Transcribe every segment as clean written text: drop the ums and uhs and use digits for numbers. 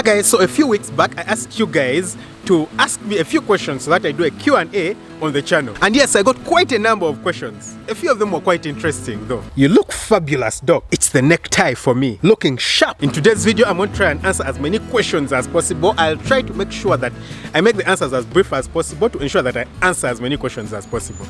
guys, so a few weeks back I asked you guys to ask me a few questions so that I do a Q&A on the channel. And yes, I got quite a number of questions. A few of them were quite interesting though. You look fabulous, Doc. It's the necktie for me. Looking sharp. In today's video, I'm going to try and answer as many questions as possible. I'll try to make sure that I make the answers as brief as possible to ensure that I answer as many questions as possible.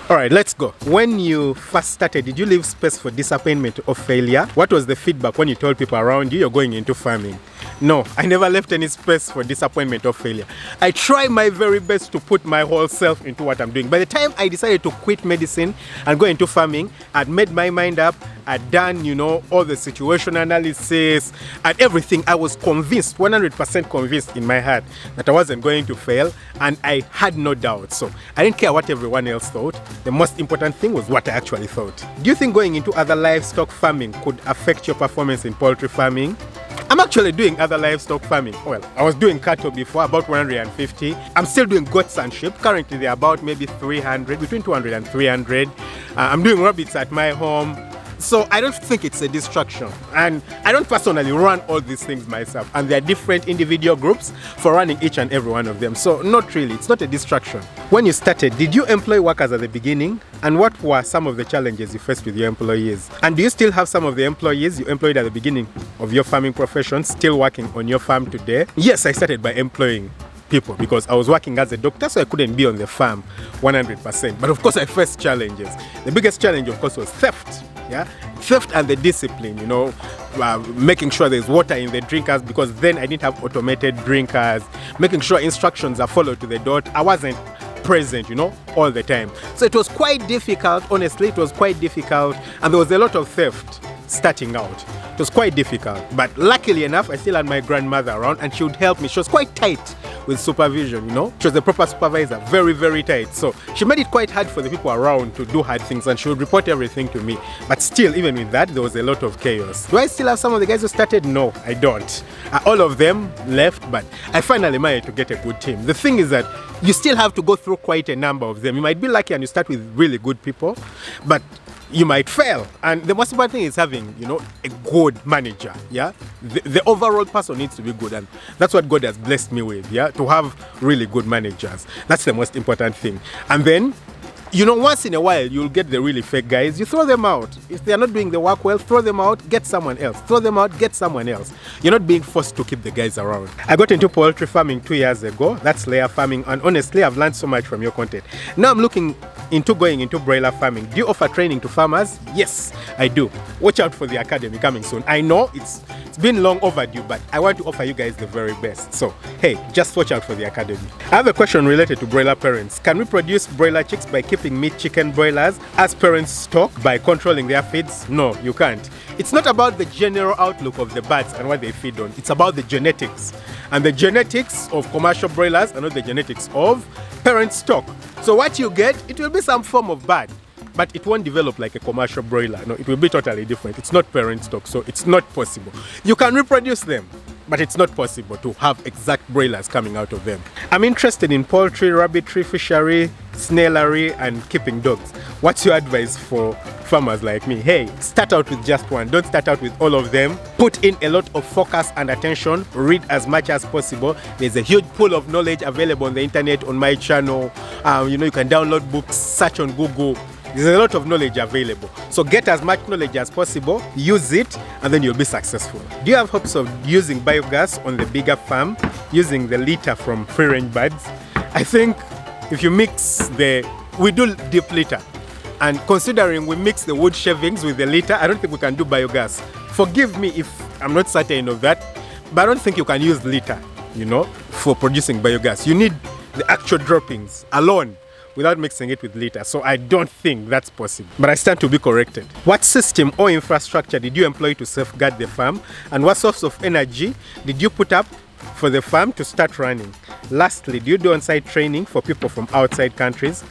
Alright, let's go. When you first started, did you leave space for disappointment or failure? What was the feedback when you told people around you you're going into farming? No, I never left any space for disappointment or failure. I try my very best to put my whole self into what I'm doing. By the time I decided to quit medicine and go into farming, I'd made my mind up. I'd done, all the situation analysis and everything. I was convinced, 100% convinced in my heart that I wasn't going to fail, and I had no doubt. So I didn't care what everyone else thought. The most important thing was what I actually thought. Do you think going into other livestock farming could affect your performance in poultry farming? I'm actually doing other livestock farming. Well, I was doing cattle before, about 150. I'm still doing goats and sheep. Currently, they're about maybe 300, between 200 and 300. I'm doing rabbits at my home. So I don't think it's a distraction, and I don't personally run all these things myself, and there are different individual groups for running each and every one of them. So not really, it's not a distraction. When you started, did you employ workers at the beginning, and what were some of the challenges you faced with your employees? And do you still have some of the employees you employed at the beginning of your farming profession still working on your farm today? Yes, I started by employing people because I was working as a doctor, so I couldn't be on the farm 100%. But of course I faced challenges. The biggest challenge of course was theft. Theft and the discipline, making sure there's water in the drinkers, because then I didn't have automated drinkers, making sure instructions are followed to the dot. I wasn't present, all the time. So it was quite difficult, honestly, it was quite difficult, and there was a lot of theft starting out. It was quite difficult, but luckily enough, I still had my grandmother around, and she would help me. She was quite tight with supervision, She was the proper supervisor, very, very tight. So she made it quite hard for the people around to do hard things, and she would report everything to me. But still, even with that, there was a lot of chaos. Do I still have some of the guys who started? No, I don't. All of them left, but I finally managed to get a good team. The thing is that you still have to go through quite a number of them. You might be lucky and you start with really good people, but you might fail. And the most important thing is having, a good manager, The overall person needs to be good, and that's what God has blessed me with, to have really good managers. That's the most important thing. And then, once in a while, you'll get the really fake guys. You throw them out. If they're not doing the work well, throw them out, get someone else. Throw them out, get someone else. You're not being forced to keep the guys around. I got into poultry farming 2 years ago. That's layer farming, and honestly, I've learned so much from your content. Now I'm looking into going into broiler farming. Do you offer training to farmers? Yes, I do. Watch out for the academy coming soon. I know it's been long overdue, but I want to offer you guys the very best. So, hey, just watch out for the academy. I have a question related to broiler parents. Can we produce broiler chicks by keeping meat chicken broilers as parents stock by controlling their feeds? No, you can't. It's not about the general outlook of the birds and what they feed on. It's about the genetics. And the genetics of commercial broilers are not the genetics of parent stock. So what you get, it will be some form of bird, but it won't develop like a commercial broiler. No, it will be totally different. It's not parent stock, so it's not possible. You can reproduce them, but it's not possible to have exact broilers coming out of them. I'm interested in poultry, rabbitry, fishery, snailery, and keeping dogs. What's your advice for farmers like me? Hey, start out with just one. Don't start out with all of them. Put in a lot of focus and attention. Read as much as possible. There's a huge pool of knowledge available on the internet, on my channel. You can download books, search on Google. There's a lot of knowledge available. So get as much knowledge as possible, use it, and then you'll be successful. Do you have hopes of using biogas on the bigger farm, using the litter from free-range birds? I think if you we do deep litter. And considering we mix the wood shavings with the litter, I don't think we can do biogas. Forgive me if I'm not certain of that, but I don't think you can use litter, for producing biogas. You need the actual droppings alone, without mixing it with litter. So I don't think that's possible, but I stand to be corrected. What system or infrastructure did you employ to safeguard the farm, and what source of energy did you put up for the farm to start running? Lastly, do you do on-site training for people from outside countries?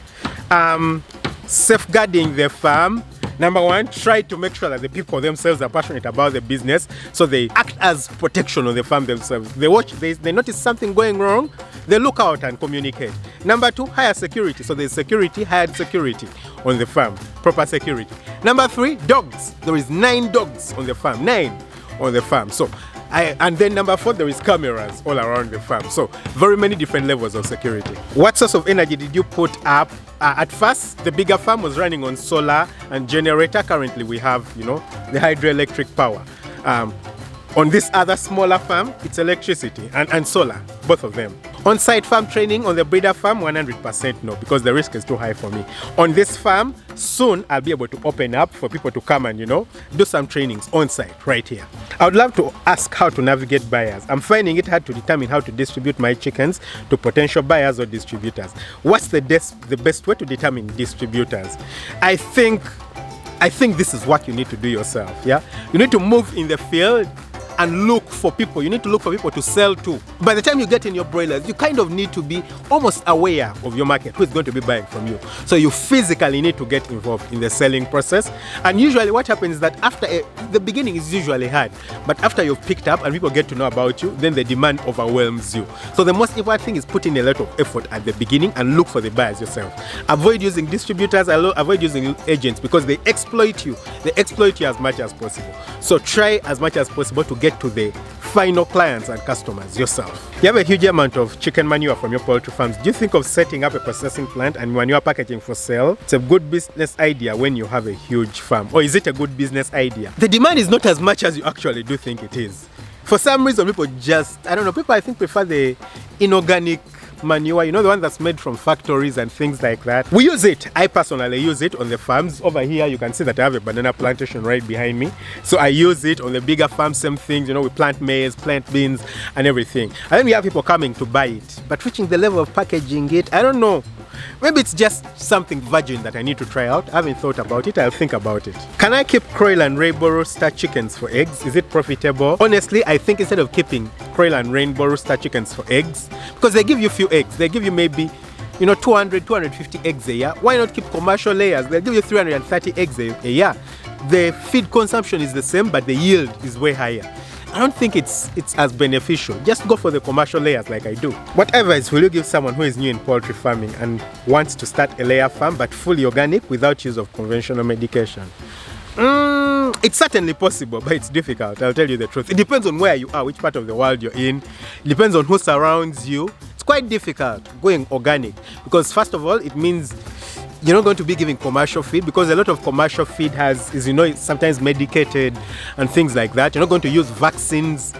Safeguarding the farm, number one, try to make sure that the people themselves are passionate about the business, so they act as protection on the farm themselves. They watch, they notice something going wrong, they look out and communicate. Number two, hire security. So there's security, hired security on the farm, proper security. Number three, dogs. There is 9 dogs on the farm, 9 on the farm. So And then number 4, there is cameras all around the farm. So very many different levels of security. What source of energy did you put up? At first, the bigger farm was running on solar and generator. Currently, we have, the hydroelectric power. On this other smaller farm, it's electricity and solar, both of them. On-site farm training on the breeder farm, 100% no, because the risk is too high for me. On this farm, soon I'll be able to open up for people to come and, do some trainings on-site right here. I would love to ask how to navigate buyers. I'm finding it hard to determine how to distribute my chickens to potential buyers or distributors. What's the best way to determine distributors? I think this is what you need to do yourself, yeah? You need to move in the field and look for people. You need to look for people to sell to. By the time you get in your broilers, you kind of need to be almost aware of your market, who is going to be buying from you. So you physically need to get involved in the selling process. And usually what happens is that after the beginning is usually hard, but after you've picked up and people get to know about you, then the demand overwhelms you. So the most important thing is putting a lot of effort at the beginning and look for the buyers yourself. Avoid using distributors, avoid using agents, because they exploit you. They exploit you as much as possible. So try as much as possible to get to the final clients and customers yourself. You have a huge amount of chicken manure from your poultry farms. Do you think of setting up a processing plant and manure packaging for sale? It's a good business idea when you have a huge farm. Or is it a good business idea? The demand is not as much as you actually do think it is. For some reason, people people I think prefer the inorganic manure, the one that's made from factories and things like that. We use it. I personally use it on the farms. Over here, you can see that I have a banana plantation right behind me. So I use it on the bigger farms, same things, we plant maize, plant beans and everything. And then we have people coming to buy it. But reaching the level of packaging it, I don't know. Maybe it's just something virgin that I need to try out. I haven't thought about it. I'll think about it. Can I keep Croil and Rainbow Rooster chickens for eggs? Is it profitable? Honestly, I think instead of keeping Croil and Rainbow Rooster chickens for eggs, because they give you few eggs, they give you maybe 200, 250 eggs a year. Why not keep commercial layers? They'll give you 330 eggs a year. The feed consumption is the same, but the yield is way higher. I don't think it's as beneficial. Just go for the commercial layers like I do. What advice will you give someone who is new in poultry farming and wants to start a layer farm but fully organic without use of conventional medication? It's certainly possible, but it's difficult. I'll tell you the truth. It depends on where you are, which part of the world you're in. It depends on who surrounds you. It's quite difficult going organic because first of all, it means you're not going to be giving commercial feed, because a lot of commercial feed is sometimes medicated and things like that. You're not going to use vaccines.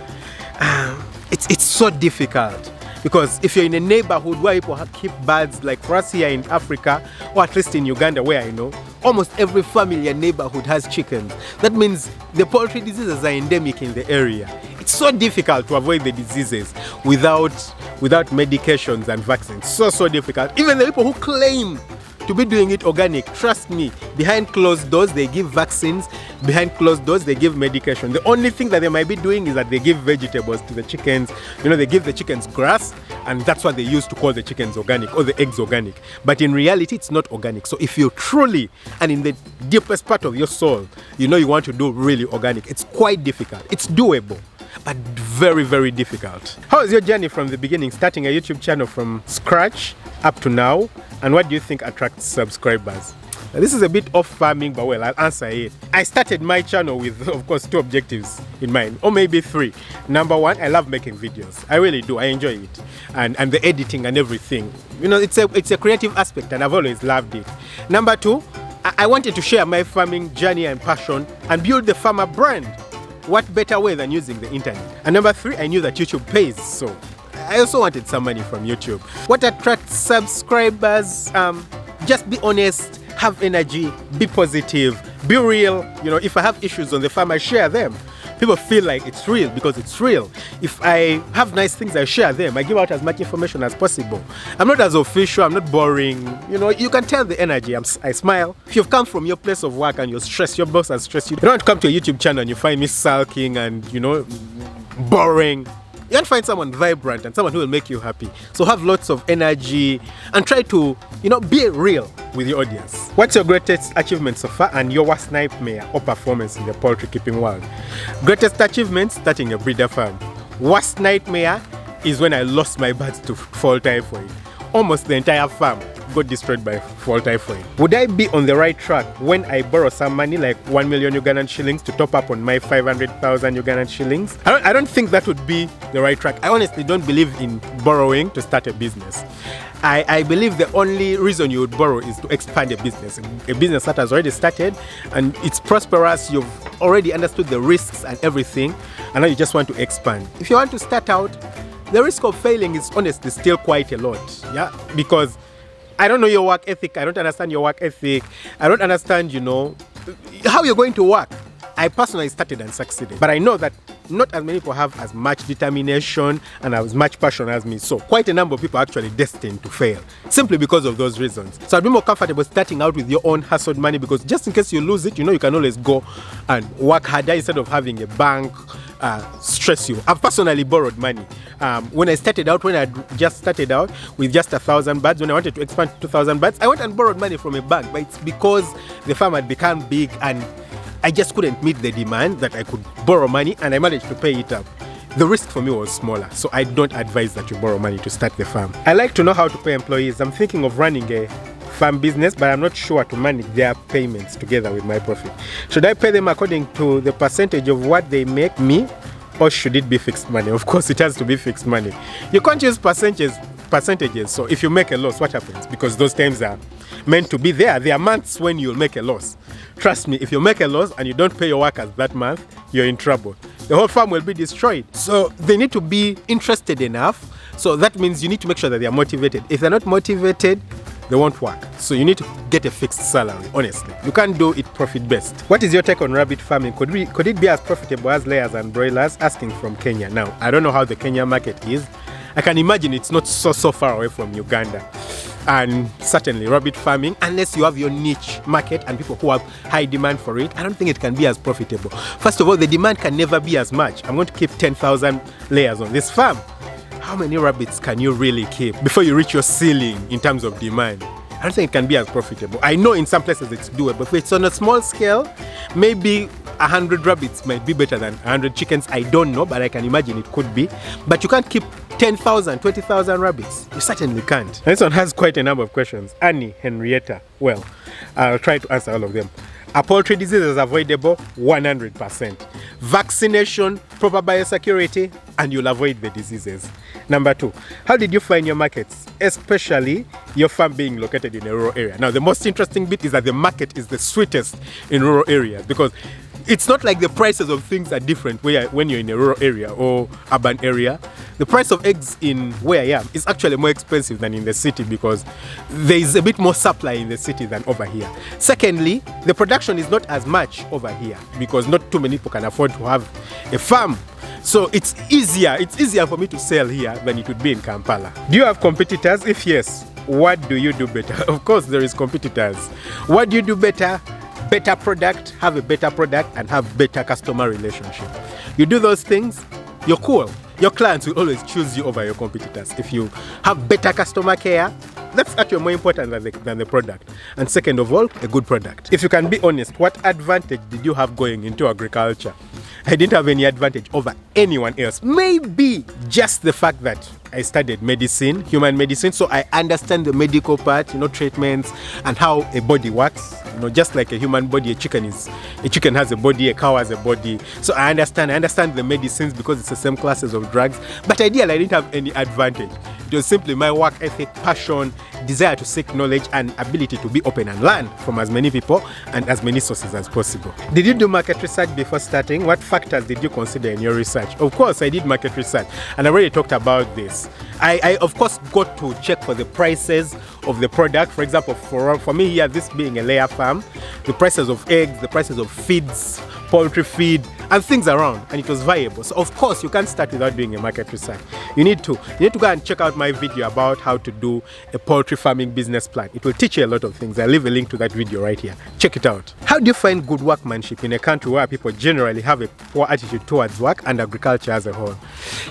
It's so difficult because if you're in a neighborhood where people keep birds, like for us here in Africa, or at least in Uganda where I know, almost every family and neighborhood has chickens. That means the poultry diseases are endemic in the area. It's so difficult to avoid the diseases without medications and vaccines. So difficult. Even the people who claim to be doing it organic, trust me, behind closed doors they give vaccines, behind closed doors they give medication. The only thing that they might be doing is that they give vegetables to the chickens. They give the chickens grass, and that's what they use to call the chickens organic or the eggs organic. But in reality, it's not organic. So if you truly, and in the deepest part of your soul, you want to do really organic, it's quite difficult. It's doable, but very, very difficult. How is your journey from the beginning, starting a YouTube channel from scratch up to now? And what do you think attracts subscribers? Now, this is a bit off farming, but well, I'll answer it. I started my channel with, of course, 2 objectives in mind, or maybe 3. Number 1, I love making videos. I really do. I enjoy it. And the editing and everything. It's a creative aspect, and I've always loved it. Number 2, I wanted to share my farming journey and passion and build the farmer brand. What better way than using the internet? And number 3, I knew that YouTube pays, so I also wanted some money from YouTube. What attracts subscribers? Just be honest, have energy, be positive, be real. If I have issues on the farm, I share them. People feel like it's real because it's real. If I have nice things, I share them. I give out as much information as possible. I'm not as official, I'm not boring. You can tell the energy. I smile. If you've come from your place of work and you're stressed, your boss has stressed you, you don't come to a YouTube channel and you find me sulking and, boring. You want to find someone vibrant and someone who will make you happy. So have lots of energy and try to, be real with your audience. What's your greatest achievement so far and your worst nightmare or performance in the poultry keeping world? Greatest achievement, starting a breeder farm. Worst nightmare is when I lost my birds to fall typhoid. Almost the entire farm got destroyed by fall typhoid. Would I be on the right track when I borrow some money like 1 million Ugandan shillings to top up on my 500,000 Ugandan shillings? I don't think that would be the right track. I honestly don't believe in borrowing to start a business. I believe the only reason you would borrow is to expand a business that has already started and it's prosperous. You've already understood the risks and everything, and now you just want to expand. If you want to start out, the risk of failing is honestly still quite a lot, yeah, because I don't know your work ethic. I don't understand your work ethic. I don't understand, how you're going to work. I personally started and succeeded, but I know that not as many people have as much determination and as much passion as me. So quite a number of people are actually destined to fail simply because of those reasons. So I'd be more comfortable starting out with your own hustled money, because just in case you lose it, you can always go and work harder instead of having a bank stress you. I've personally borrowed money. When I just started out with just 1,000 bahts, when I wanted to expand to 2,000 bahts, I went and borrowed money from a bank, but it's because the farm had become big and I just couldn't meet the demand that I could borrow money, and I managed to pay it up. The risk for me was smaller, so I don't advise that you borrow money to start the farm. I like to know how to pay employees. I'm thinking of running a farm business, but I'm not sure to manage their payments together with my profit. Should I pay them according to the percentage of what they make me, or should it be fixed money? Of course, it has to be fixed money. You can't use percentages. So if you make a loss, what happens? Because those times are meant to be there. There are months when you'll make a loss. Trust me, if you make a loss and you don't pay your workers that month, you're in trouble. The whole farm will be destroyed. So they need to be interested enough. So that means you need to make sure that they are motivated. If they're not motivated, they won't work. So you need to get a fixed salary, honestly. You can't do it profit-based. What is your take on rabbit farming? Could it be as profitable as layers and broilers? Asking from Kenya. Now, I don't know how the Kenya market is. I can imagine it's not so far away from Uganda. And certainly rabbit farming, unless you have your niche market and people who have high demand for it, I don't think it can be as profitable. First of all, the demand can never be as much. I'm going to keep 10,000 layers on this farm. How many rabbits can you really keep before you reach your ceiling in terms of demand? I don't think it can be as profitable. I know in some places it's doable, but if it's on a small scale, maybe 100 rabbits might be better than 100 chickens. I don't know, but I can imagine it could be. But you can't keep 10,000, 20,000 rabbits. You certainly can't. And this one has quite a number of questions. Annie, Henrietta. Well, I'll try to answer all of them. Are poultry diseases avoidable? 100%. Vaccination, proper biosecurity, and you'll avoid the diseases. Number 2, how did you find your markets, especially your farm being located in a rural area? Now, the most interesting bit is that the market is the sweetest in rural areas, because it's not like the prices of things are different when you're in a rural area or urban area. The price of eggs in where I am is actually more expensive than in the city, because there is a bit more supply in the city than over here. Secondly, the production is not as much over here because not too many people can afford to have a farm. So it's easier for me to sell here than it would be in Kampala. Do you have competitors? If yes, what do you do better? Of course, there is competitors. What do you do better? Better product, have a better product, and have better customer relationship. You do those things, you're cool. Your clients will always choose you over your competitors. If you have better customer care, that's actually more important than the product. And second of all, a good product. If you can be honest, what advantage did you have going into agriculture? I didn't have any advantage over anyone else. Maybe just the fact that I studied medicine, human medicine, so I understand the medical part, treatments and how a body works. Just like a human body, a chicken has a body, a cow has a body. So I understand the medicines because it's the same classes of drugs. But ideally, I didn't have any advantage. It was simply my work ethic, passion, desire to seek knowledge, and ability to be open and learn from as many people and as many sources as possible. Did you do market research before starting? What factors did you consider in your research? Of course, I did market research, and I already talked about this. I of course got to check for the prices of the product. For example, for me here, this being a layer farm, the prices of eggs, the prices of feeds, poultry feed, and things around, and it was viable. So of course you can't start without doing a market research. You need to go and check out my video about how to do a poultry farming business plan. It will teach you a lot of things. I'll leave a link to that video right here. Check it out. How do you find good workmanship in a country where people generally have a poor attitude towards work and agriculture as a whole?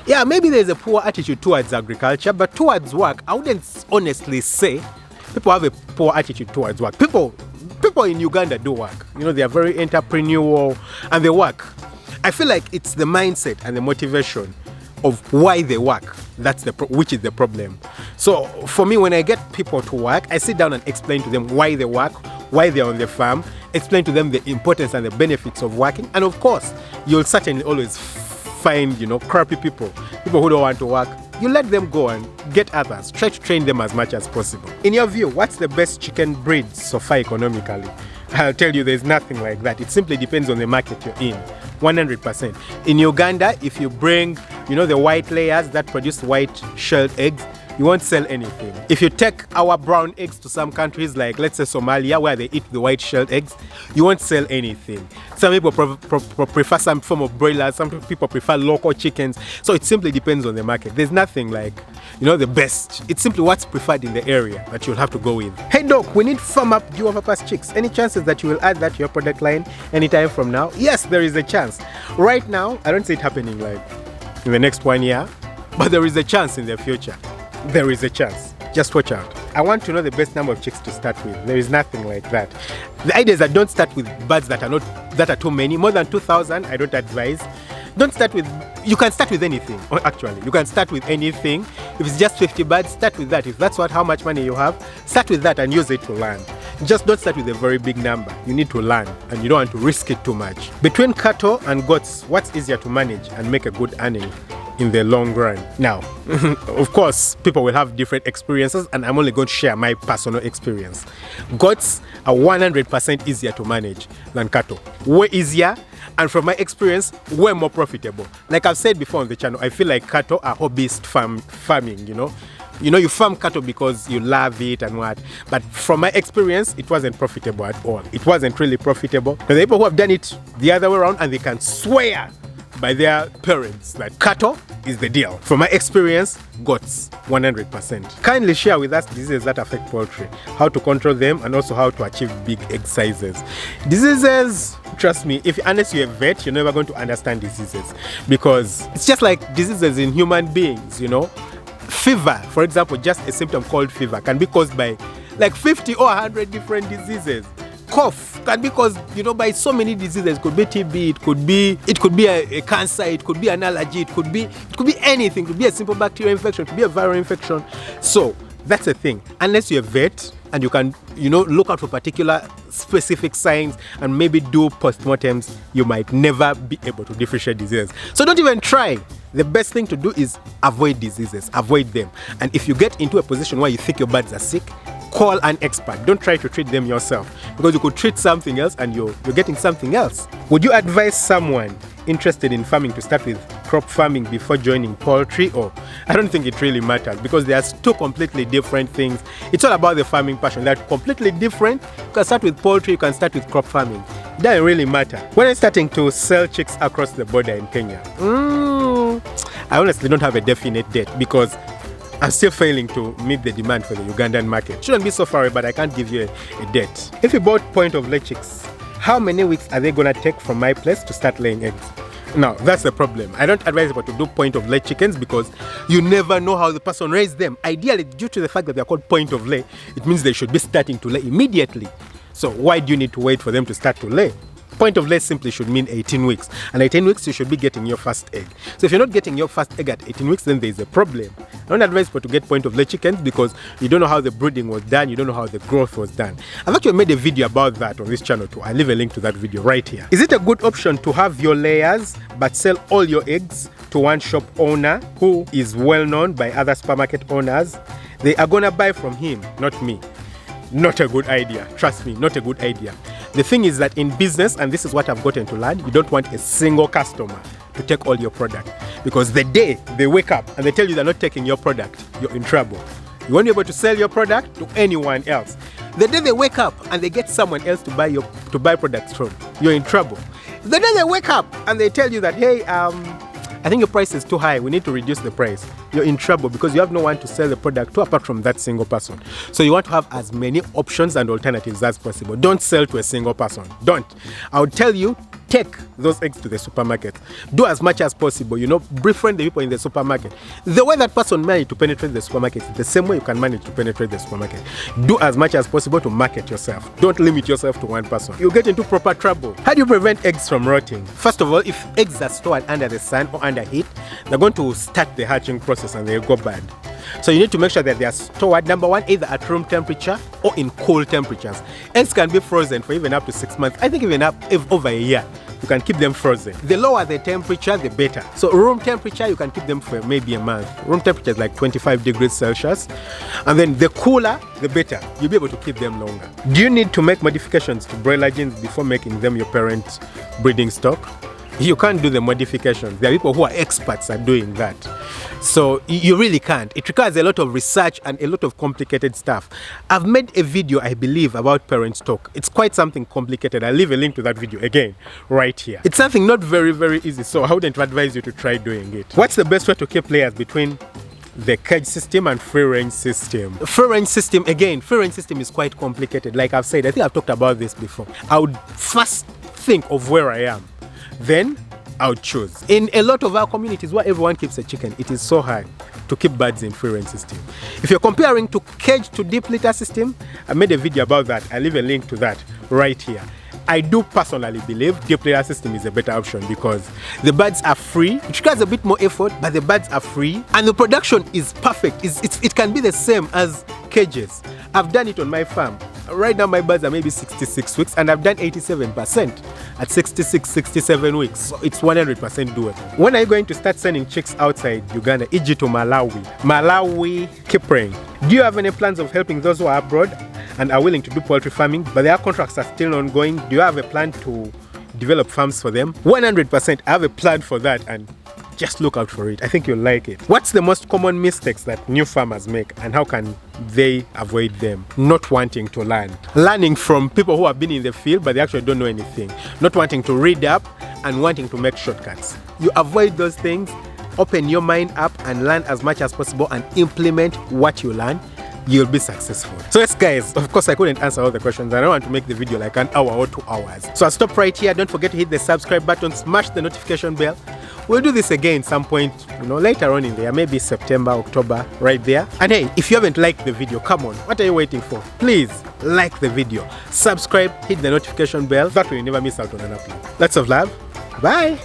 Yeah, maybe there's a poor attitude towards agriculture, but towards work, I wouldn't honestly say people have a poor attitude towards work. People in Uganda do work. They are very entrepreneurial and they work. I feel like it's the mindset and the motivation of why they work. That's which is the problem. So for me, when I get people to work, I sit down and explain to them why they work, why they're on the farm, explain to them the importance and the benefits of working. And of course, you'll certainly always find, crappy people who don't want to work. You let them go and get others. Try to train them as much as possible. In your view, what's the best chicken breed so far economically? I'll tell you, there's nothing like that. It simply depends on the market you're in. 100%. In Uganda, if you bring, the white layers that produce white shelled eggs, you won't sell anything. If you take our brown eggs to some countries like, let's say, Somalia, where they eat the white shelled eggs, you won't sell anything. Some people prefer some form of broilers, some people prefer local chickens. So it simply depends on the market. There's nothing like, the best. It's simply what's preferred in the area that you'll have to go with. Hey Doc, we need farm up purpose chicks. Any chances that you will add that to your product line anytime from now? Yes, there is a chance. Right now, I don't see it happening like in the next 1 year, but there is a chance in the future. There is a chance. Just watch out. I want to know the best number of chicks to start with. There is nothing like that. The idea is that don't start with birds that are too many. More than 2,000, I don't advise. Don't start with, you can start with anything. Actually, you can start with anything. If it's just 50 birds, start with that. If that's how much money you have, start with that and use it to learn. Just don't start with a very big number. You need to learn and you don't want to risk it too much. Between cattle and goats, what's easier to manage and make a good earning in the long run? Now, of course, people will have different experiences and I'm only going to share my personal experience. Goats are 100% easier to manage than cattle. Way easier, and from my experience, way more profitable. Like I've said before on the channel, I feel like cattle are hobbyist farming, you farm cattle because you love it and what, but from my experience, it wasn't profitable at all. It wasn't really profitable. There are people who have done it the other way around and they can swear by their parents that cattle is the deal. From my experience, goats, 100%. Kindly share with us diseases that affect poultry, how to control them, and also how to achieve big egg sizes. Diseases, trust me, unless you're a vet, you're never going to understand diseases, because it's just like diseases in human beings, Fever, for example, just a symptom called fever can be caused by like 50 or 100 different diseases. Cough can be caused, by so many diseases. It could be TB, it could be a cancer, it could be an allergy, it could be anything. It could be a simple bacterial infection, it could be a viral infection. So that's the thing. Unless you're a vet and you can, look out for particular specific signs and maybe do postmortems, you might never be able to differentiate diseases. So don't even try. The best thing to do is avoid diseases, avoid them. And if you get into a position where you think your birds are sick, call an expert. Don't try to treat them yourself, because you could treat something else and you're getting something else. Would you advise someone interested in farming to start with crop farming before joining poultry? Or I don't think it really matters, because there's two completely different things. It's all about the farming passion. They're completely different. You can start with poultry, you can start with crop farming. It doesn't really matter. When I'm starting to sell chicks across the border in Kenya, I honestly don't have a definite date, because I'm still failing to meet the demand for the Ugandan market. Shouldn't be so far away, but I can't give you a date. If you bought point of lay chicks, how many weeks are they gonna take from my place to start laying eggs? Now, that's the problem. I don't advise people to do point of lay chickens, because you never know how the person raised them. Ideally, due to the fact that they're called point of lay, it means they should be starting to lay immediately. So why do you need to wait for them to start to lay? Point of lay simply should mean 18 weeks. And 18 weeks, you should be getting your first egg. So if you're not getting your first egg at 18 weeks, then there's a problem. I don't advise people to get point of lay chickens, because you don't know how the breeding was done, you don't know how the growth was done. I've actually made a video about that on this channel too. I'll leave a link to that video right here. Is it a good option to have your layers but sell all your eggs to one shop owner who is well known by other supermarket owners? They are gonna buy from him, not me. Not a good idea. Trust me, not a good idea. The thing is that in business, and this is what I've gotten to learn, you don't want a single customer to take all your product, because the day they wake up and they tell you they're not taking your product, you're in trouble. You won't be able to sell your product to anyone else. The day they wake up and they get someone else to buy products from, you're in trouble. The day they wake up and they tell you that, hey, I think your price is too high, we need to reduce the price, you're in trouble, because you have no one to sell the product to apart from that single person. So you want to have as many options and alternatives as possible. Don't sell to a single person. Don't. I would tell you, take those eggs to the supermarket. Do as much as possible, you know, befriend the people in the supermarket. The way that person managed to penetrate the supermarket is the same way you can manage to penetrate the supermarket. Do as much as possible to market yourself. Don't limit yourself to one person. You'll get into proper trouble. How do you prevent eggs from rotting? First of all, if eggs are stored under the sun or under heat, they're going to start the hatching process and they'll go bad. So you need to make sure that they are stored, number one, either at room temperature or in cold temperatures. Eggs can be frozen for even up to 6 months. I think even up over a year. You can keep them frozen. The lower the temperature, the better. So room temperature, you can keep them for maybe a month. Room temperature is like 25 degrees Celsius. And then the cooler, the better. You'll be able to keep them longer. Do you need to make modifications to broiler genes before making them your parent breeding stock? You can't do the modifications. There are people who are experts at doing that. So you really can't. It requires a lot of research and a lot of complicated stuff. I've made a video, I believe, about parent stock. It's quite something complicated. I'll leave a link to that video again, right here. It's something not very, very easy, so I wouldn't advise you to try doing it. What's the best way to keep layers between the cage system and free range system? Free range system, again, free range system is quite complicated. Like I've said, I think I've talked about this before. I would first think of where I am. Then I'll choose. In a lot of our communities where everyone keeps a chicken, it is so hard to keep birds in free range system. If you're comparing to cage to deep litter system, I made a video about that. I'll leave a link to that right here. I do personally believe deep litter system is a better option because the birds are free. It requires a bit more effort, but the birds are free and the production is perfect. It can be the same as cages. I've done it on my farm. Right now my birds are maybe 66 weeks and I've done 87% at 66, 67 weeks. So it's 100% doable. When are you going to start sending chicks outside Uganda, e.g. to Malawi? Malawi, keep praying. Do you have any plans of helping those who are abroad and are willing to do poultry farming, but their contracts are still ongoing? Do you have a plan to develop farms for them? 100% I have a plan for that, and just look out for it. I think you'll like it. What's the most common mistakes that new farmers make and how can they avoid them? Not wanting to learn. Learning from people who have been in the field but they actually don't know anything. Not wanting to read up and wanting to make shortcuts. You avoid those things, open your mind up and learn as much as possible and implement what you learn. You'll be successful. So yes guys, of course I couldn't answer all the questions. I don't want to make the video like an hour or 2 hours. So I'll stop right here. Don't forget to hit the subscribe button, smash the notification bell. We'll do this again some point, you know, later on in there, maybe September, October, right there. And hey, if you haven't liked the video, come on, what are you waiting for? Please like the video, subscribe, hit the notification bell. That way you never miss out on an upload. Lots of love. Bye.